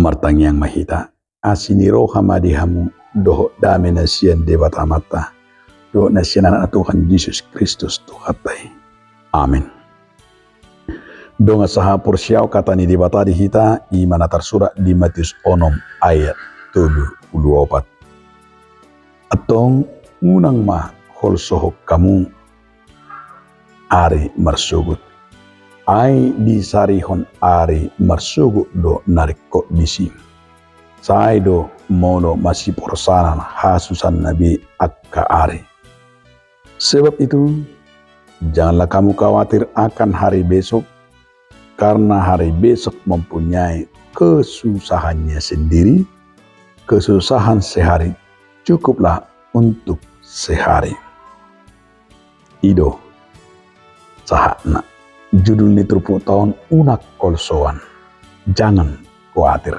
Amartang yang mahita asiniro hamadihamu doho dame nasian debata mata doho nasian anak Tuhan Yesus Kristus Tuhatai. Amin. Donga saha porsiau kata ni debata di hita imana tersurat di Matius 6 ayat 74. Atong unang ma hol sohok kamu ari marsugut. Ai di sarihon ari marsugut do narikot bisi. Sai do mono masih porsanan hasusan nabi akka ari. Sebab itu janganlah kamu khawatir akan hari besok, karena hari besok mempunyai kesusahannya sendiri. Kesusahan sehari cukuplah untuk sehari. Ido sahana judul ni terupuk tahun unak kolsoan. Jangan khawatir.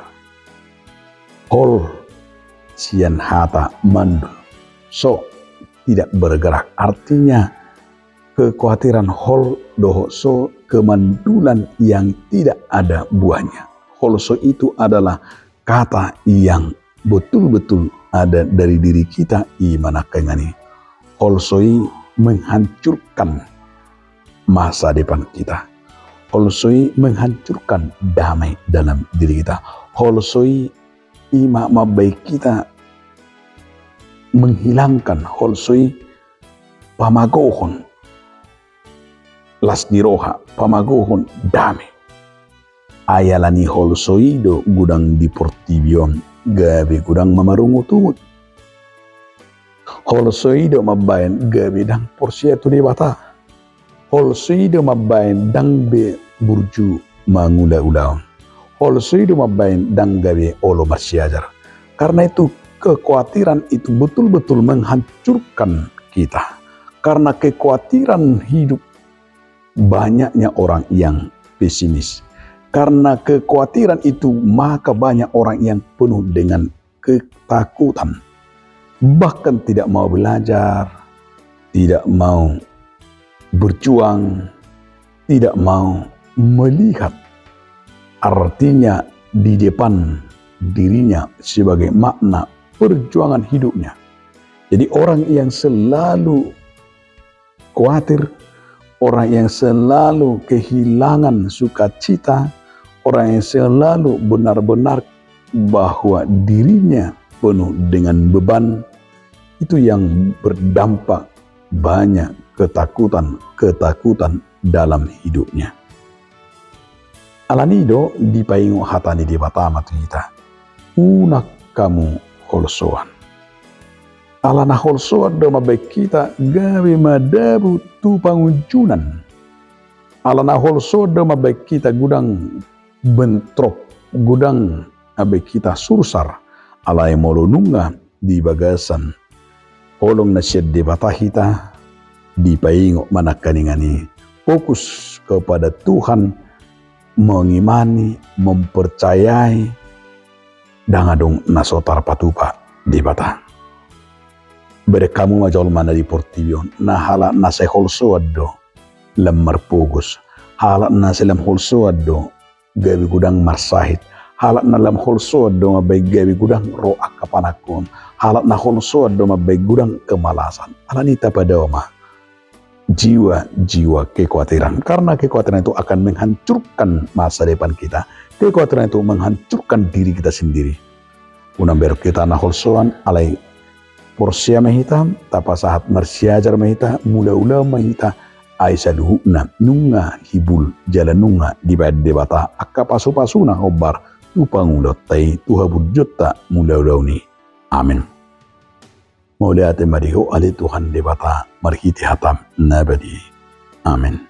Hol sian hata mandul. So tidak bergerak. Artinya kekhawatiran hol doho so kemandulan yang tidak ada buahnya. Holso itu adalah kata yang betul-betul ada dari diri kita imana kengani. Holsoi menghancurkan masa depan kita. Holsoi menghancurkan damai dalam diri kita. Holsoi ima mabai kita menghilangkan. Holsoi pamagohon lasdiroha pamagohon damai. Ayalani holsoi do gudang di portibion gabi gudang mamarungu tuut. Holsoi do mabayan gabi dang porsia tu debata. Holsoi do mabayan dang be burju mangula-ulaon. Holsoi do mabayan dang gabi olo marsiajar. Karena itu kekhawatiran itu betul-betul menghancurkan kita. Karena kekhawatiran hidup banyaknya orang yang pesimis. Karena kekhawatiran itu maka banyak orang yang penuh dengan ketakutan. Bahkan tidak mau belajar, tidak mau berjuang, tidak mau melihat artinya di depan dirinya sebagai makna perjuangan hidupnya. Jadi orang yang selalu khawatir, orang yang selalu kehilangan sukacita, orang yang selalu benar-benar bahwa dirinya penuh dengan beban, itu yang berdampak banyak ketakutan dalam hidupnya. Alanido di paingo hatani di batama kita. Unak kamu holsoan. Alana holsoan do mabaik kita gawe madabu tu panguncunan. Alana holsoan do mabaik kita gudang bentrok, gudang abe kita sursar. Alai molonunga di bagasan. Holong nasyad di batahita di paingo manakaningani. Fokus kepada Tuhan, mengimani, mempercayai, dangadong nasotar patupa di batah. Berekamu majol mana di portibion, nah hala nase holso addo lemar pogus, hala nase lem holso addo gabi gudang marsahit, hala na lem holso addo mabay gabi gudang ro akapanakon, hala na holso addo mabay gudang kemalasan. Alanita pada oma jiwa kekhawatiran, karena kekhawatiran itu akan menghancurkan masa depan kita. Kekhawatiran itu menghancurkan diri kita sendiri. Unamber kita na holsoan alai porsia mahita, tapa sahat marsiajar mahita, mula-ula mahita, aisa luhukna, nunga hibul, jalan nunga, dibayad debata, akka pasu-pasuna obar, tupangulot tay, tuhabud jutta, mula-ula ni. Amin. Mauliate mariho ali Tuhan debata, marhiti hatam, nabadi. Amin.